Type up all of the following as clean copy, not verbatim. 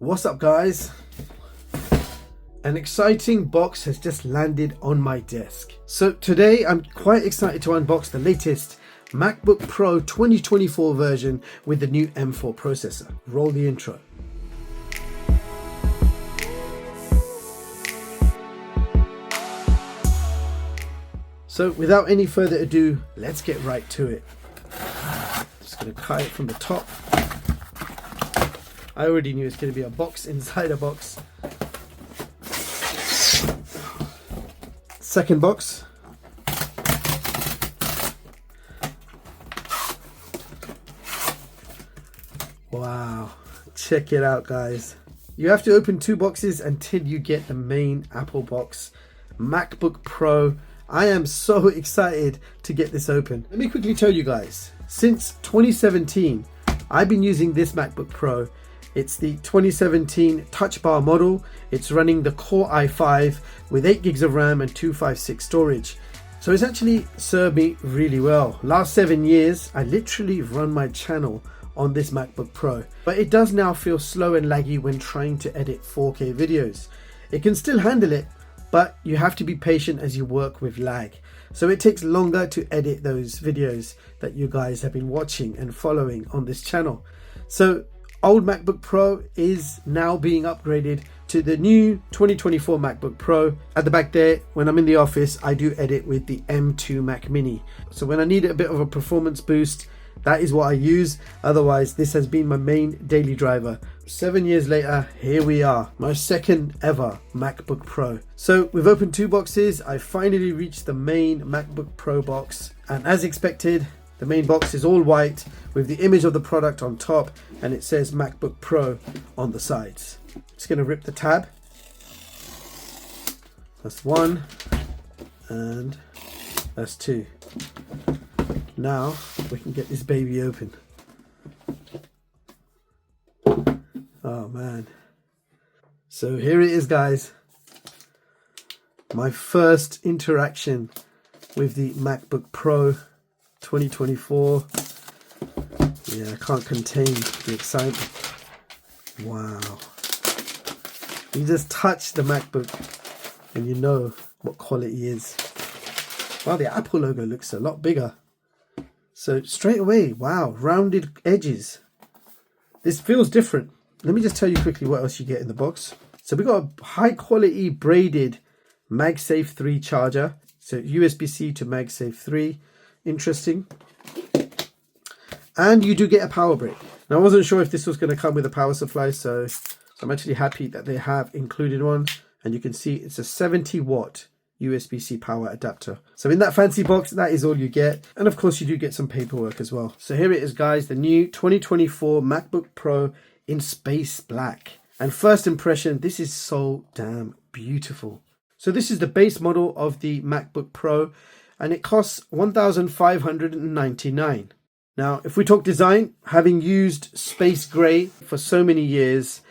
What's up, guys? An exciting box has just landed on my desk. So today I'm quite excited to unbox the latest MacBook Pro 2024 version with the new M4 processor. Roll the intro. So without any further ado, let's get right to it. Just gonna cut it from the top. I already knew it's going to be a box inside a box. Second box. Wow, check it out, guys. You have to open two boxes until you get the main Apple box, MacBook Pro. I am so excited to get this open. Let me quickly tell you guys, since 2017, I've been using this MacBook Pro. It's the 2017 Touch Bar model. It's running the Core i5 with 8 gigs of RAM and 256 storage. So it's actually served me really well. Last 7 years, I literally run my channel on this MacBook Pro. But it does now feel slow and laggy when trying to edit 4K videos. It can still handle it, but you have to be patient as you work with lag. So it takes longer to edit those videos that you guys have been watching and following on this channel. So old MacBook Pro is now being upgraded to the new 2024 MacBook Pro. At the back there, when I'm in the office, I do edit with the M2 Mac Mini. So when I need a bit of a performance boost, that is what I use. Otherwise, this has been my main daily driver. 7 years later, here we are, my second ever MacBook Pro. So we've opened two boxes. I finally reached the main MacBook Pro box. And as expected, the main box is all white with the image of the product on top, and it says MacBook Pro on the sides. Just going to rip the tab. That's one, and that's two. Now we can get this baby open. Oh man. So here it is, guys. My first interaction with the MacBook Pro 2024. Yeah, I can't contain the excitement. Wow. You just touch the MacBook and you know what quality is. Wow, the Apple logo looks a lot bigger. So straight away, wow, rounded edges. This feels different. Let me just tell you quickly what else you get in the box. So we got a high quality braided MagSafe 3 charger. So USB-C to MagSafe 3. Interesting. And you do get a power brick. Now I wasn't sure if this was going to come with a power supply, so I'm actually happy that they have included one. And you can see it's a 70-watt USB-C power adapter. So in that fancy box, that is all you get. And of course you do get some paperwork as well. So here it is, guys, the new 2024 MacBook Pro in space black. And first impression, this is so damn beautiful. So this is the base model of the MacBook Pro, and it costs $1,599. Now, if we talk design, having used space gray for so many years,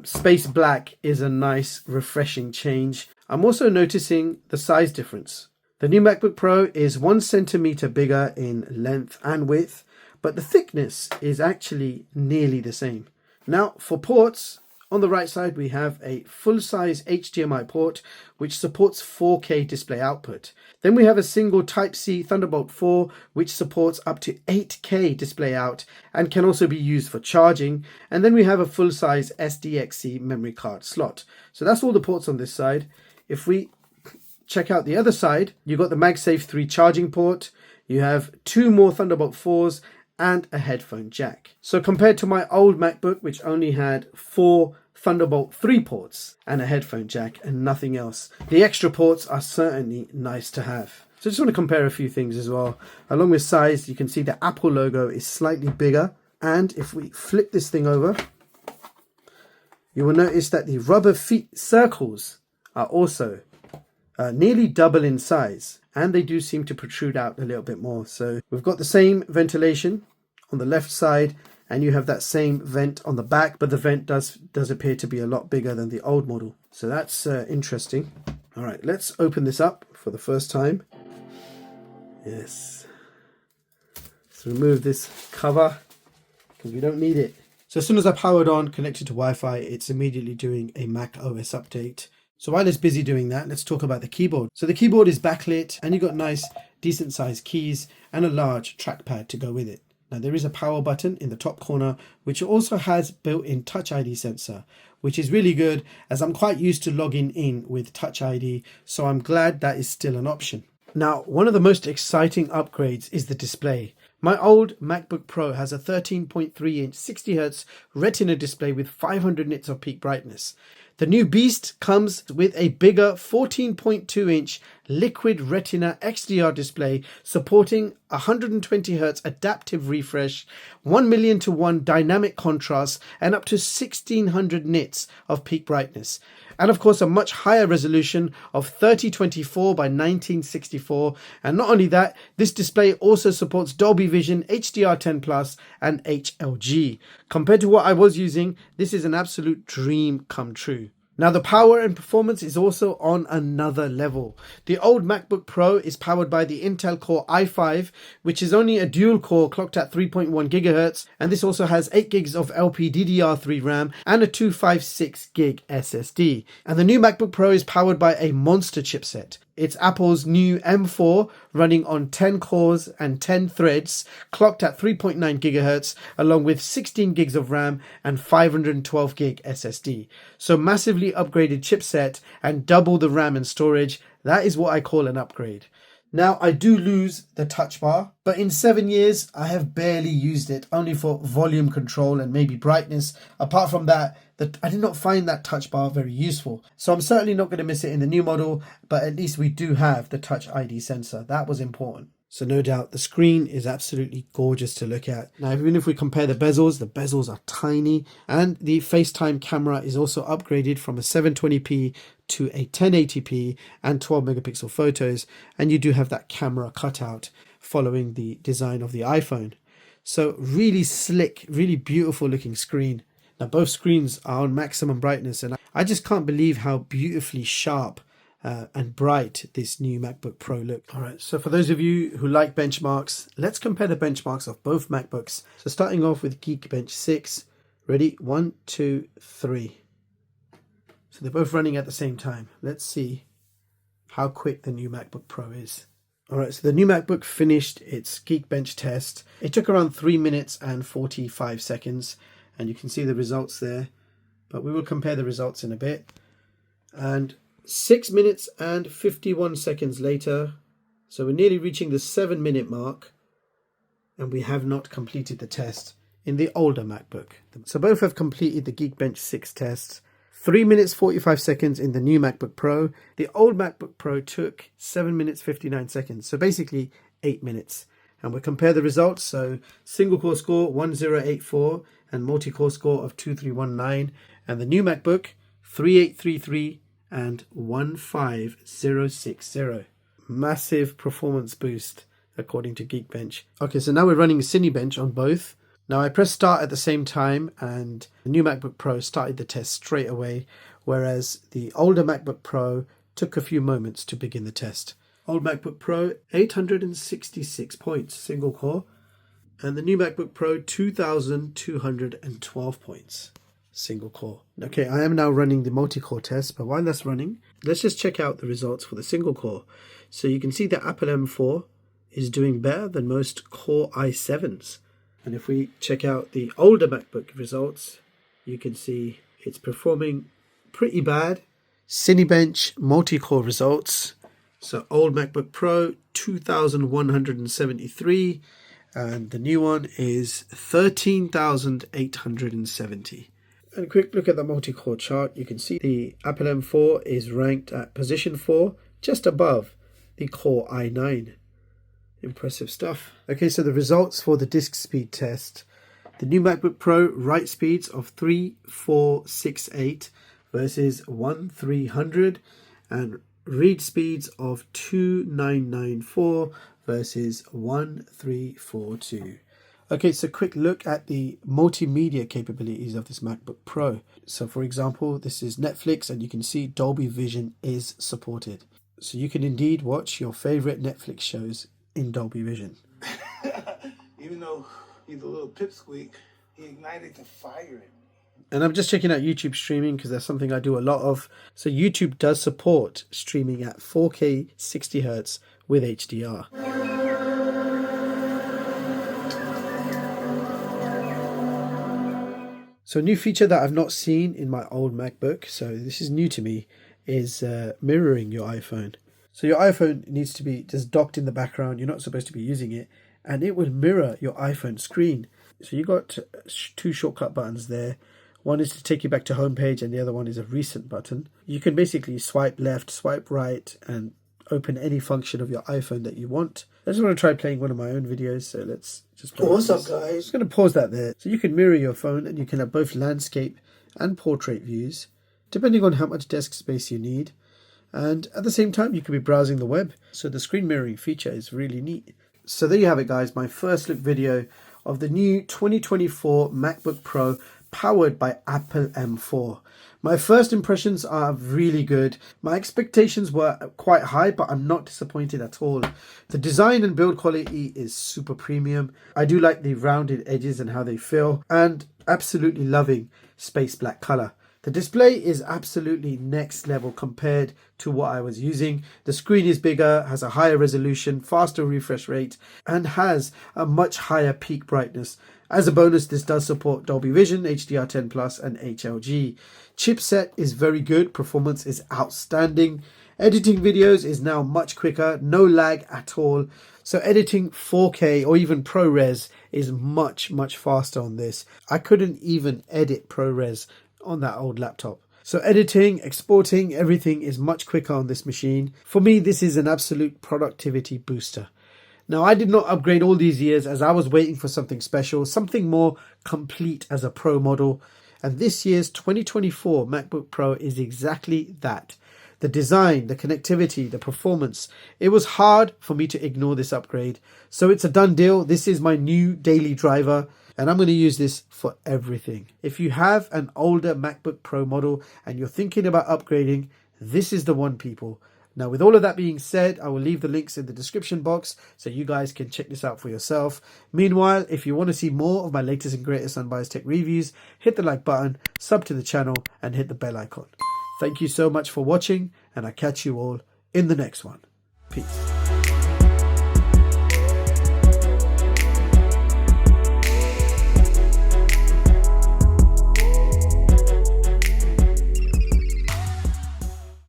space black is a nice, refreshing change. I'm also noticing the size difference. The new MacBook Pro is 1 centimeter bigger in length and width, but the thickness is actually nearly the same. Now, for ports, on the right side, we have a full-size HDMI port, which supports 4K display output. Then we have a single Type-C Thunderbolt 4, which supports up to 8K display out and can also be used for charging. And then we have a full-size SDXC memory card slot. So that's all the ports on this side. If we check out the other side, you've got the MagSafe 3 charging port. You have 2 more Thunderbolt 4s and a headphone jack. So compared to my old MacBook, which only had 4 Thunderbolt 3 ports and a headphone jack and nothing else, the extra ports are certainly nice to have. So I just want to compare a few things as well. Along with size, you can see the Apple logo is slightly bigger. And if we flip this thing over, you will notice that the rubber feet circles are also nearly double in size, and they do seem to protrude out a little bit more. So we've got the same ventilation on the left side, and you have that same vent on the back, but the vent does appear to be a lot bigger than the old model. So that's interesting. All right, let's open this up for the first time. Yes. Let's remove this cover because we don't need it. So as soon as I powered on, connected to Wi-Fi, it's immediately doing a macOS update. So while it's busy doing that, let's talk about the keyboard. So the keyboard is backlit and you've got nice, decent sized keys and a large trackpad to go with it. Now there is a power button in the top corner, which also has built-in Touch ID sensor, which is really good as I'm quite used to logging in with Touch ID. So I'm glad that is still an option. Now, one of the most exciting upgrades is the display. My old MacBook Pro has a 13.3-inch 60Hz Retina display with 500 nits of peak brightness. The new beast comes with a bigger 14.2-inch liquid Retina XDR display supporting 120Hz adaptive refresh, 1,000,000:1 dynamic contrast, and up to 1600 nits of peak brightness. And of course, a much higher resolution of 3024 by 1964. And not only that, this display also supports Dolby Vision, HDR10+, and HLG. Compared to what I was using, this is an absolute dream come true. Now the power and performance is also on another level. The old MacBook Pro is powered by the Intel Core i5, which is only a dual core clocked at 3.1 GHz, and this also has 8 gigs of LPDDR3 RAM and a 256 gig SSD. And the new MacBook Pro is powered by a monster chipset. It's Apple's new M4 running on 10 cores and 10 threads, clocked at 3.9 GHz, along with 16 gigs of RAM and 512 gig SSD. So massively upgraded chipset and double the RAM and storage. That is what I call an upgrade. Now I do lose the touch bar, but in 7 years I have barely used it, only for volume control and maybe brightness. Apart from that, I did not find that touch bar very useful. So I'm certainly not going to miss it in the new model, but at least we do have the Touch ID sensor. That was important. So no doubt the screen is absolutely gorgeous to look at. Now, even if we compare the bezels are tiny, and the FaceTime camera is also upgraded from a 720p to a 1080p and 12 megapixel photos. And you do have that camera cutout following the design of the iPhone. So really slick, really beautiful looking screen. Now both screens are on maximum brightness, and I just can't believe how beautifully sharp and bright this new MacBook Pro look. All right, so for those of you who like benchmarks, let's compare the benchmarks of both MacBooks. So starting off with Geekbench 6. Ready? 1, 2, 3. So they're both running at the same time. Let's see how quick the new MacBook Pro is. All right, so the new MacBook finished its Geekbench test. It took around 3 minutes and 45 seconds. And you can see the results there, but we will compare the results in a bit. And 6 minutes and 51 seconds later, so we're nearly reaching the 7-minute mark, and we have not completed the test in the older MacBook. So both have completed the Geekbench 6 tests. 3 minutes 45 seconds in the new MacBook Pro. The old MacBook Pro took 7 minutes 59 seconds, so basically 8 minutes. And we'll compare the results. So single core score 1084 and multi-core score of 2319. And the new MacBook 3833 and 15060. Massive performance boost according to Geekbench. Okay, so now we're running Cinebench on both. Now I pressed start at the same time and the new MacBook Pro started the test straight away, whereas the older MacBook Pro took a few moments to begin the test. Old MacBook Pro, 866 points, single core. And the new MacBook Pro, 2,212 points, single core. Okay, I am now running the multi-core test, but while that's running, let's just check out the results for the single core. So you can see the Apple M4 is doing better than most Core i7s. And if we check out the older MacBook results, you can see it's performing pretty bad. Cinebench multi-core results. So old MacBook Pro, 2,173, and the new one is 13,870. And a quick look at the multi-core chart. You can see the Apple M4 is ranked at position 4, just above the Core i9. Impressive stuff. Okay, so the results for the disk speed test. The new MacBook Pro write speeds of 3468 versus 1300, and read speeds of 2994 versus 1342. Okay, so quick look at the multimedia capabilities of this MacBook Pro. So for example, this is Netflix, and you can see Dolby Vision is supported. So you can indeed watch your favorite Netflix shows in Dolby Vision. Even though he's a little pipsqueak, He ignited the fire in me. And I'm just checking out YouTube streaming because that's something I do a lot of. So YouTube does support streaming at 4K 60 Hz with HDR. So a new feature that I've not seen in my old MacBook, so this is new to me, is mirroring your iPhone. So your iPhone needs to be just docked in the background. You're not supposed to be using it. And it will mirror your iPhone screen. So you got two shortcut buttons there. One is to take you back to home page and the other one is a recent button. You can basically swipe left, swipe right and open any function of your iPhone that you want. I just want to try playing one of my own videos, so let's just play. What's up, guys? I'm just going to pause that there. So you can mirror your phone and you can have both landscape and portrait views, depending on how much desk space you need. And at the same time, you could be browsing the web. So the screen mirroring feature is really neat. So there you have it, guys. My first look video of the new 2024 MacBook Pro powered by Apple M4. My first impressions are really good. My expectations were quite high, but I'm not disappointed at all. The design and build quality is super premium. I do like the rounded edges and how they feel, and absolutely loving space black color. The display is absolutely next level compared to what I was using. The screen is bigger, has a higher resolution, faster refresh rate, and has a much higher peak brightness. As a bonus, this does support Dolby Vision, HDR10 Plus, and HLG. Chipset is very good, performance is outstanding. Editing videos is now much quicker, no lag at all. So editing 4K or even ProRes is much faster on this. I couldn't even edit ProRes on that old laptop. So editing, exporting, everything is much quicker on this machine. For me, this is an absolute productivity booster. Now, I did not upgrade all these years as I was waiting for something special, something more complete as a Pro model. And this year's 2024 MacBook Pro is exactly that. The design, the connectivity, the performance. It was hard for me to ignore this upgrade. So it's a done deal. This is my new daily driver, and I'm going to use this for everything. If you have an older MacBook Pro model and you're thinking about upgrading, this is the one, people. Now, with all of that being said, I will leave the links in the description box so you guys can check this out for yourself. Meanwhile, if you want to see more of my latest and greatest unbiased tech reviews, hit the like button, sub to the channel, and hit the bell icon. Thank you so much for watching, and I'll catch you all in the next one. Peace.